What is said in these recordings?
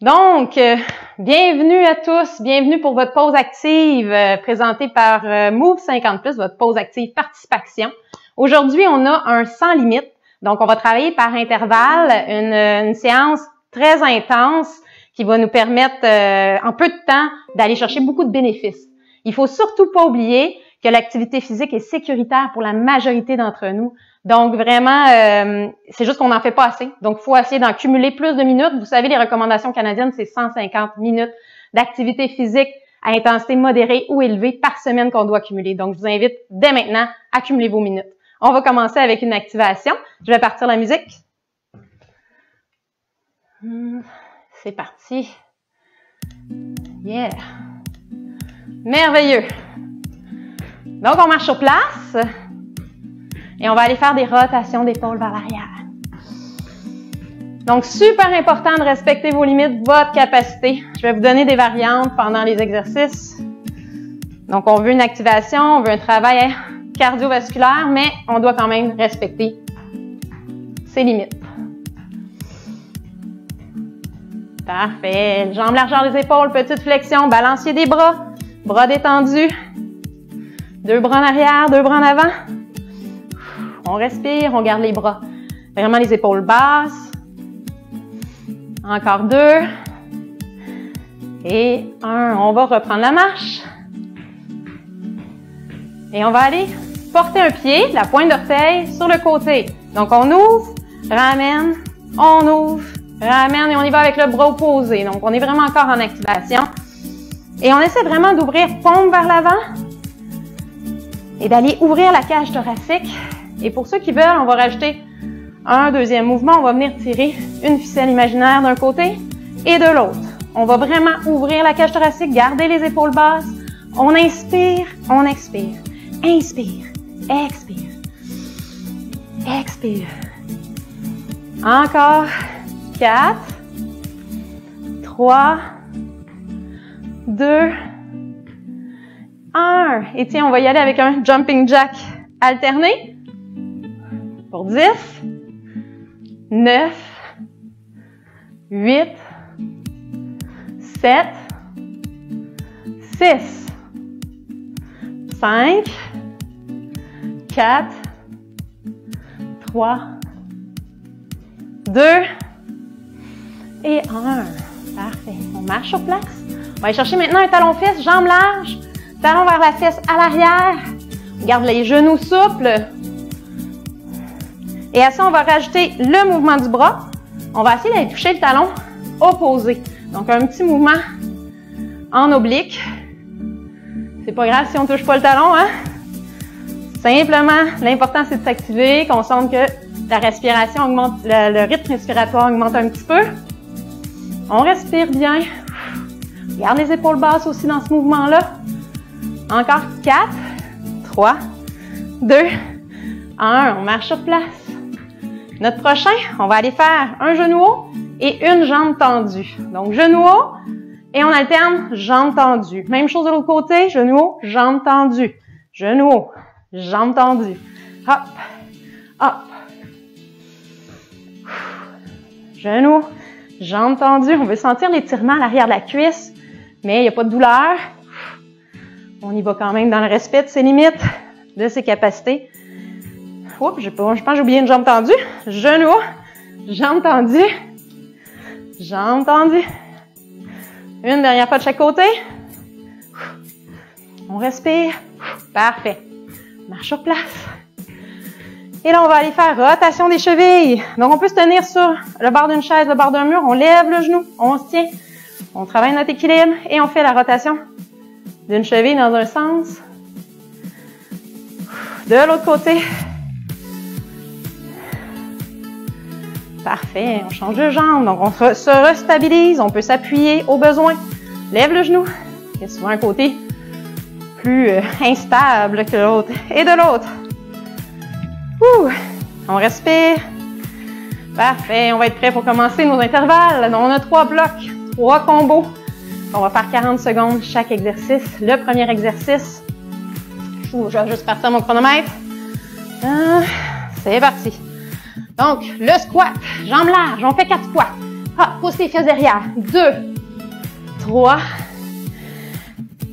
Donc, bienvenue à tous, bienvenue pour votre pause active présentée par Move 50+, votre pause active participation. Aujourd'hui, on a un sans limite, donc on va travailler par intervalle, une séance très intense qui va nous permettre en peu de temps d'aller chercher beaucoup de bénéfices. Il faut surtout pas oublier que l'activité physique est sécuritaire pour la majorité d'entre nous. Donc, vraiment, c'est juste qu'on n'en fait pas assez. Donc, il faut essayer d'en cumuler plus de minutes. Vous savez, les recommandations canadiennes, c'est 150 minutes d'activité physique à intensité modérée ou élevée par semaine qu'on doit cumuler. Donc, je vous invite dès maintenant à cumuler vos minutes. On va commencer avec une activation. Je vais partir la musique. C'est parti. Yeah! Merveilleux! Donc, on marche sur place. Et on va aller faire des rotations d'épaule vers l'arrière. Donc, super important de respecter vos limites, votre capacité. Je vais vous donner des variantes pendant les exercices. Donc, on veut une activation, on veut un travail cardiovasculaire, mais on doit quand même respecter ses limites. Parfait. Jambes largeur des épaules, petite flexion, balancier des bras détendus. Deux bras en arrière, deux bras en avant. On respire, on garde les bras. Vraiment les épaules basses. Encore deux. Et un. On va reprendre la marche. Et on va aller porter un pied, la pointe d'orteil, sur le côté. Donc, on ouvre, ramène, on ouvre, ramène et on y va avec le bras opposé. Donc, on est vraiment encore en activation. Et on essaie vraiment d'ouvrir paume vers l'avant et d'aller ouvrir la cage thoracique. Et pour ceux qui veulent, on va rajouter un deuxième mouvement. On va venir tirer une ficelle imaginaire d'un côté et de l'autre. On va vraiment ouvrir la cage thoracique, garder les épaules basses. On inspire, on expire. Inspire, expire. Expire. Encore. 4, 3, 2, 1. Et tiens, on va y aller avec un jumping jack alterné. Pour 10, 9, 8, 7, 6, 5, 4, 3, 2 et 1. Parfait. On marche sur place. On va aller chercher maintenant un talon-fesse, jambes larges, talon vers la fesse à l'arrière. On garde les genoux souples. Et à ça, on va rajouter le mouvement du bras. On va essayer d'aller toucher le talon opposé. Donc, un petit mouvement en oblique. C'est pas grave si on touche pas le talon, hein? Simplement, l'important, c'est de s'activer, qu'on sente que la respiration augmente, le rythme respiratoire augmente un petit peu. On respire bien. Garde les épaules basses aussi dans ce mouvement-là. Encore 4, 3, 2, 1. On marche sur place. Notre prochain, on va aller faire un genou haut et une jambe tendue. Donc, genou haut et on alterne jambe tendue. Même chose de l'autre côté, genou haut, jambe tendue. Genou haut, jambe tendue. Hop, hop. Genou, jambe tendue. On veut sentir l'étirement à l'arrière de la cuisse, mais il n'y a pas de douleur. On y va quand même dans le respect de ses limites, de ses capacités. Oups, je pense que j'ai oublié une jambe tendue. Genou, jambe tendue. Jambe tendue. Une dernière fois de chaque côté. On respire. Parfait. Marche sur place. Et là, on va aller faire rotation des chevilles. Donc, on peut se tenir sur le bord d'une chaise, le bord d'un mur. On lève le genou, on se tient. On travaille notre équilibre et on fait la rotation d'une cheville dans un sens. De l'autre côté. Parfait. On change de jambe. Donc, on se restabilise. On peut s'appuyer au besoin. Lève le genou. Il y a souvent un côté plus instable que l'autre. Et de l'autre. On respire. Parfait. On va être prêt pour commencer nos intervalles. Donc, on a 3 blocs, 3 combos. On va faire 40 secondes chaque exercice. Le premier exercice. Je vais juste partir mon chronomètre. C'est parti. Donc, le squat, jambes larges, on fait 4 squats. Hop, pousse tes fesses derrière. 2, 3,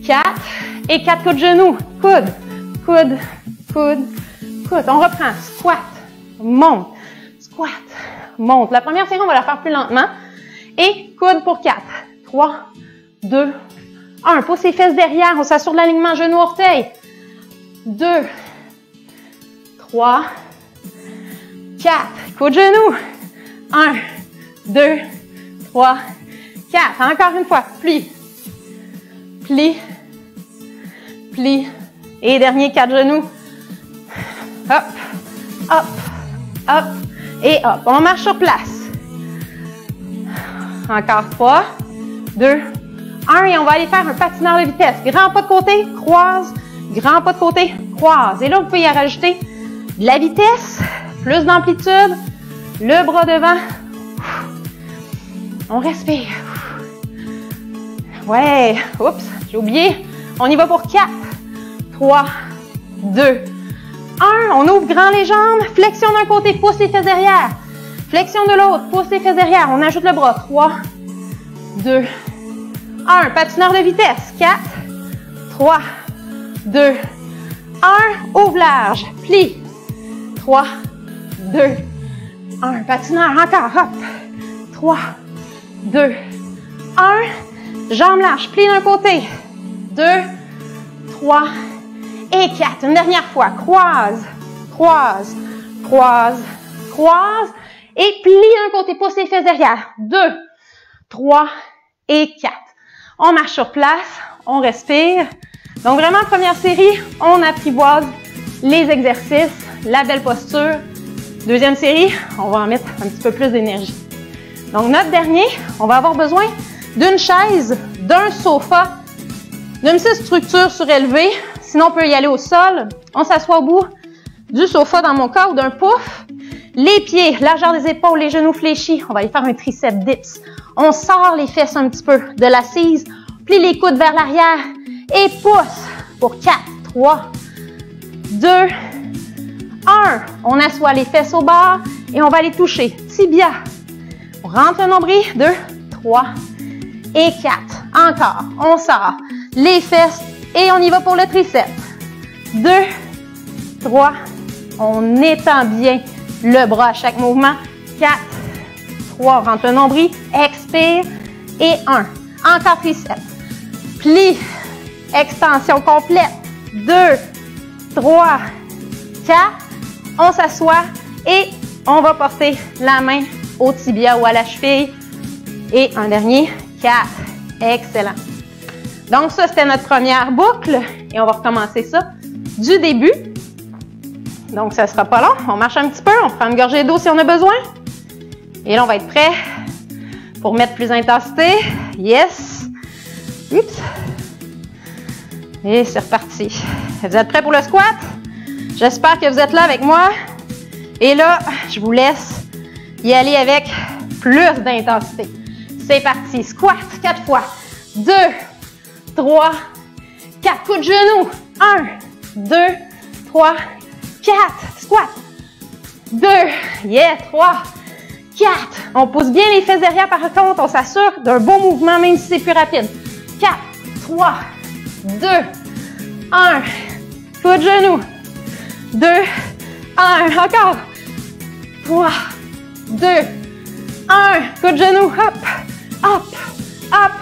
4. Et 4 coudes genoux. Coude, coude, coude, coude. On reprend. Squat, monte, squat, monte. La première série, on va la faire plus lentement. Et coude pour 4. 3, 2, 1. Pousse les fesses derrière. On s'assure de l'alignement genou-orteil. 2, 3, 4. Coude genou. 1, 2, 3, 4. Encore une fois. Plie. Plie. Plie. Et dernier 4 genoux. Hop, hop, hop et hop. On marche sur place. Encore 3, 2, 1 et on va aller faire un patineur de vitesse. Grand pas de côté, croise. Grand pas de côté, croise. Et là, vous pouvez y rajouter de la vitesse, plus d'amplitude, le bras devant. On respire. Ouais, oups, j'ai oublié. On y va pour 4, 3, 2, 1. On ouvre grand les jambes. Flexion d'un côté, pousse les fesses derrière. Flexion de l'autre, pousse les fesses derrière. On ajoute le bras. 3, 2, 1. Patineur de vitesse. 4, 3, 2, 1. Ouvre large. Plie. 3, 2, 1. Patineur encore. Hop. 3, 2, 1. Jambes larges. Plie d'un côté. 2, 3 et 4. Une dernière fois. Croise, croise, croise, croise. Et plie d'un côté. Pousse les fesses derrière. 2, 3 et 4. On marche sur place. On respire. Donc vraiment, première série, on apprivoise les exercices, la belle posture. Deuxième série, on va en mettre un petit peu plus d'énergie. Donc notre dernier, on va avoir besoin d'une chaise, d'un sofa, d'une petite structure surélevée. Sinon, on peut y aller au sol. On s'assoit au bout du sofa dans mon cas ou d'un pouf. Les pieds, largeur des épaules, les genoux fléchis. On va aller faire un triceps dips. On sort les fesses un petit peu de l'assise. Plie les coudes vers l'arrière et pousse pour 4, 3, 2, 1. On assoit les fesses au bas et on va aller toucher tibia. On rentre le nombril. 2, 3 et 4. Encore. On sort les fesses et on y va pour le triceps. 2, 3. On étend bien le bras à chaque mouvement. 4, 3. On rentre le nombril. Expire. Et 1. Encore triceps. Plie. Extension complète. 2, 3, 4. On s'assoit et on va porter la main au tibia ou à la cheville. Et un dernier. 4. Excellent. Donc ça, c'était notre première boucle. Et on va recommencer ça du début. Donc ça ne sera pas long. On marche un petit peu. On prend une gorgée d'eau si on a besoin. Et là, on va être prêt pour mettre plus d'intensité. Yes. Oups. Et c'est reparti. Vous êtes prêts pour le squat? J'espère que vous êtes là avec moi. Et là, je vous laisse y aller avec plus d'intensité. C'est parti. Squat 4 fois. 2, 3, 4. Coup de genou. 1, 2, 3, 4. Squat. 2, yeah, 3, 4. On pousse bien les fesses derrière par contre. On s'assure d'un bon mouvement même si c'est plus rapide. 4, 3, 2, 1. Coup de genou. 2, 1. Encore. 3, 2, 1. Coup de genou. Hop, hop, hop,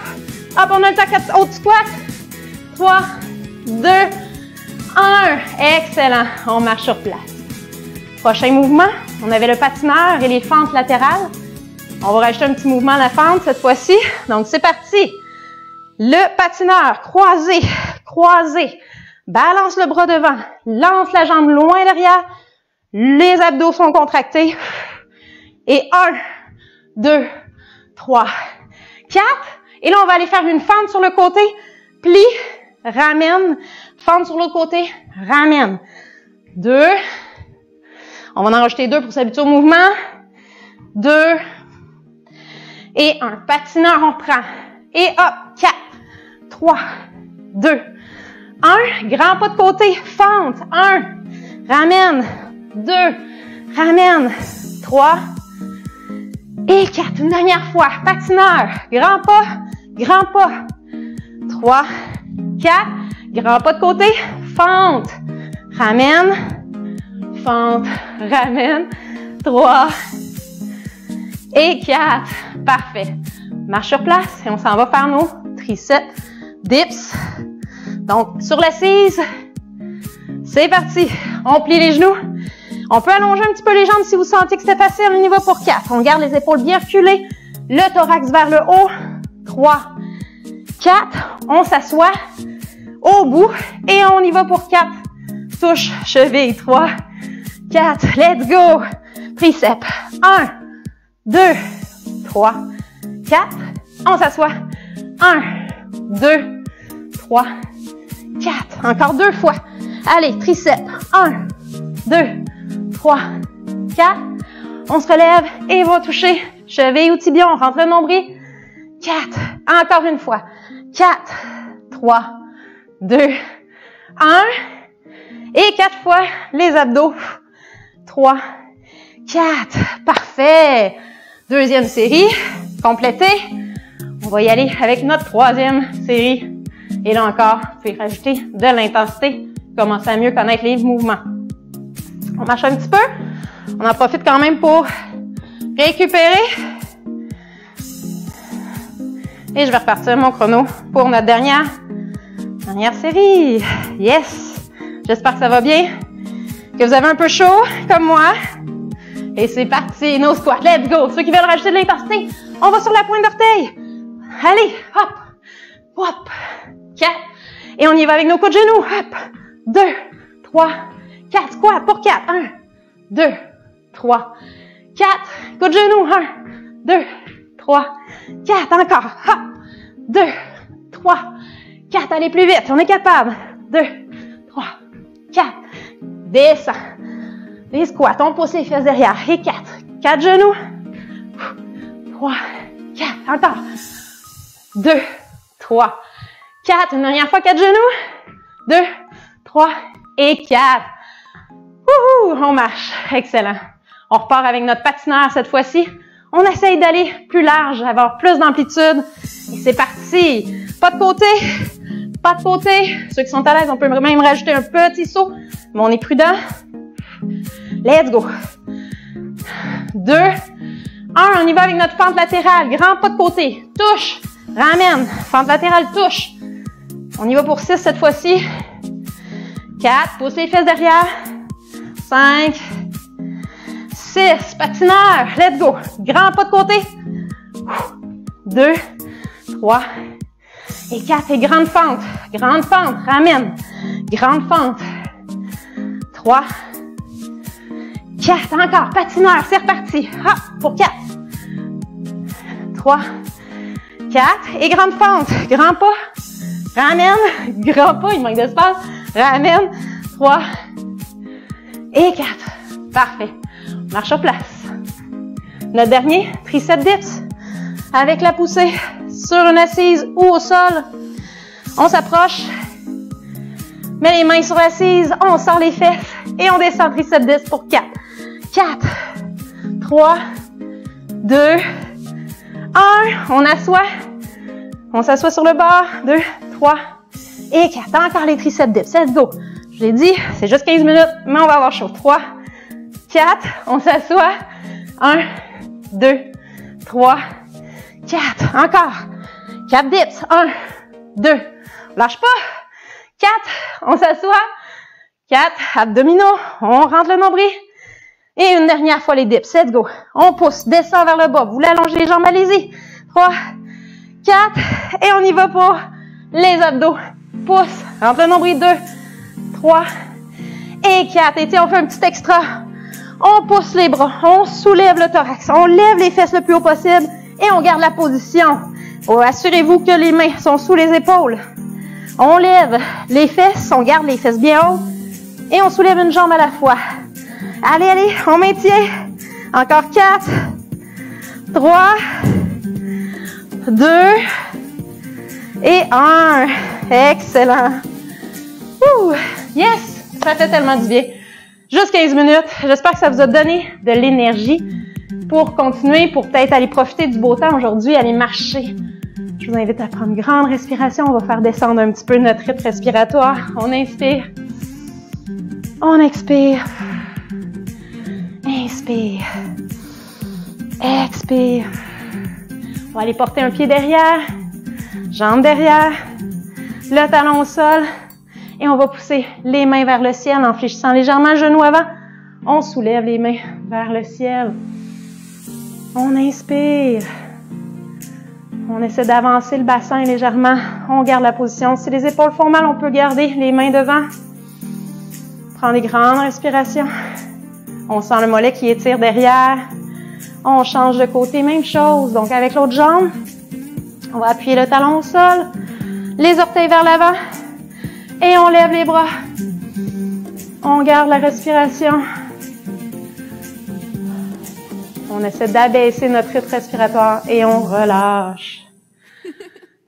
hop. On a le temps. 4 autres squats. 3, 2, 1. Excellent. On marche sur place. Prochain mouvement. On avait le patineur et les fentes latérales. On va rajouter un petit mouvement à la fente cette fois-ci. Donc, c'est parti. Le patineur, croisé, croisé. Balance le bras devant. Lance la jambe loin derrière. Les abdos sont contractés. Et 1, 2, 3, 4. Et là, on va aller faire une fente sur le côté. Plie, ramène. Fente sur l'autre côté, ramène. 2. On va en rajouter 2 pour s'habituer au mouvement. 2. Et 1. Patineur, on prend. Et hop, 4, 3, 2, 1. Grand pas de côté, fente. 1. Ramène. 2. Ramène. 3. Et 4, une dernière fois. Patineur, grand pas, grand pas. 3, 4, grand pas de côté, fente, ramène, fente, ramène. 3 et 4. Parfait. Marche sur place et on s'en va faire nos triceps dips. Donc, sur l'assise, c'est parti. On plie les genoux. On peut allonger un petit peu les jambes si vous sentez que c'est facile. On y va pour 4. On garde les épaules bien reculées. Le thorax vers le haut. 3, 4. On s'assoit au bout et on y va pour 4. Touche, cheville. 3, 4. Let's go. Triceps. 1, 2, 3, 4. On s'assoit. 1, 2, 3, 4. Encore 2 fois. Allez, triceps. 1, 2, 3, 4. On se relève et on va toucher cheville ou tibia. On rentre le nombril. 4. Encore une fois. 4, 3, 2, 1. Et 4 fois les abdos. 3, 4. Parfait. Deuxième série. Complétée. On va y aller avec notre troisième série. Et là encore, vous pouvez rajouter de l'intensité. Commencer à mieux connaître les mouvements. On marche un petit peu. On en profite quand même pour récupérer. Et je vais repartir mon chrono pour notre dernière série. Yes! J'espère que ça va bien, que vous avez un peu chaud, comme moi. Et c'est parti, nos squats. Let's go! Ceux qui veulent rajouter de l'intensité, on va sur la pointe d'orteil. Allez, hop, hop, 4. Et on y va avec nos coudes de genoux. Hop, 2, 3, 4. Squat pour 4. 1, 2, 3, 4. Coudes de genoux. 1, 2, 3, 4. Encore. Hop, 2, 3, 4. Allez plus vite, on est capable. 2, 3, 4. Descends. Les squats, on pousse les fesses derrière. Et 4. 4 genoux. 3, 4. Encore. 2, 3, 4. Une dernière fois, 4 genoux. 2, 3 et 4. Wouhou, on marche. Excellent. On repart avec notre patineur cette fois-ci. On essaye d'aller plus large, avoir plus d'amplitude. Et c'est parti. Pas de côté. Pas de côté. Ceux qui sont à l'aise, on peut même rajouter un petit saut. Mais on est prudent. Let's go. 2, 1. On y va avec notre fente latérale. Grand pas de côté. Touche. Ramène. Fente latérale, touche. On y va pour 6 cette fois-ci. 4. Pousse les fesses derrière. 5. 6. Patineur. Let's go. Grand pas de côté. 2, 3 et 4. Et grande fente. Grande fente. Ramène. Grande fente. 3, 4. Encore. Patineur. C'est reparti. Hop. Pour 4. 3, 4. Et grande fente. Grand pas. Ramène. Grand pas. Il manque d'espace. Ramène. 3 et 4. Parfait. Marche sur place. Notre dernier, triceps dips. Avec la poussée sur une assise ou au sol. On s'approche. Met les mains sur l'assise. On sort les fesses. Et on descend triceps dips pour 4. 4, 3, 2, 1. On assoit. On s'assoit sur le bord. 2, 3 et 4. Encore les triceps dips. Let's go. Je l'ai dit, c'est juste 15 minutes, mais on va avoir chaud. 3, 4. On s'assoit. 1, 2, 3, 4. Encore. 4 dips. 1, 2. Lâche pas. 4. On s'assoit. 4. Abdominaux. On rentre le nombril. Et une dernière fois les dips. Let's go. On pousse. Descend vers le bas. Vous voulez allonger les jambes, allez-y. 3, 4. Et on y va pour les abdos. Pousse. Rentre le nombril. 2, 3 et 4. Et tiens, on fait un petit extra. On pousse les bras. On soulève le thorax. On lève les fesses le plus haut possible. Et on garde la position. Oh, assurez-vous que les mains sont sous les épaules. On lève les fesses. On garde les fesses bien hautes. Et on soulève une jambe à la fois. Allez, allez, on maintient. Encore 4, 3, 2 et 1. Excellent. Ouh, yes, ça fait tellement du bien. Juste 15 minutes. J'espère que ça vous a donné de l'énergie. Pour continuer, pour peut-être aller profiter du beau temps aujourd'hui, aller marcher. Je vous invite à prendre une grande respiration. On va faire descendre un petit peu notre rythme respiratoire. On inspire. On expire. Inspire. Expire. On va aller porter un pied derrière, jambe derrière, le talon au sol. Et on va pousser les mains vers le ciel en fléchissant légèrement le genou avant. On soulève les mains vers le ciel. On inspire. On essaie d'avancer le bassin légèrement. On garde la position. Si les épaules font mal, on peut garder les mains devant. Prends des grandes respirations. On sent le mollet qui étire derrière. On change de côté, même chose. Donc avec l'autre jambe, on va appuyer le talon au sol. Les orteils vers l'avant. Et on lève les bras. On garde la respiration. On essaie d'abaisser notre rythme respiratoire et on relâche.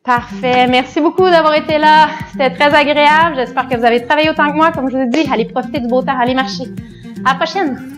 Parfait. Merci beaucoup d'avoir été là. C'était très agréable. J'espère que vous avez travaillé autant que moi. Comme je vous ai dit, allez profiter du beau temps, allez marcher. À la prochaine!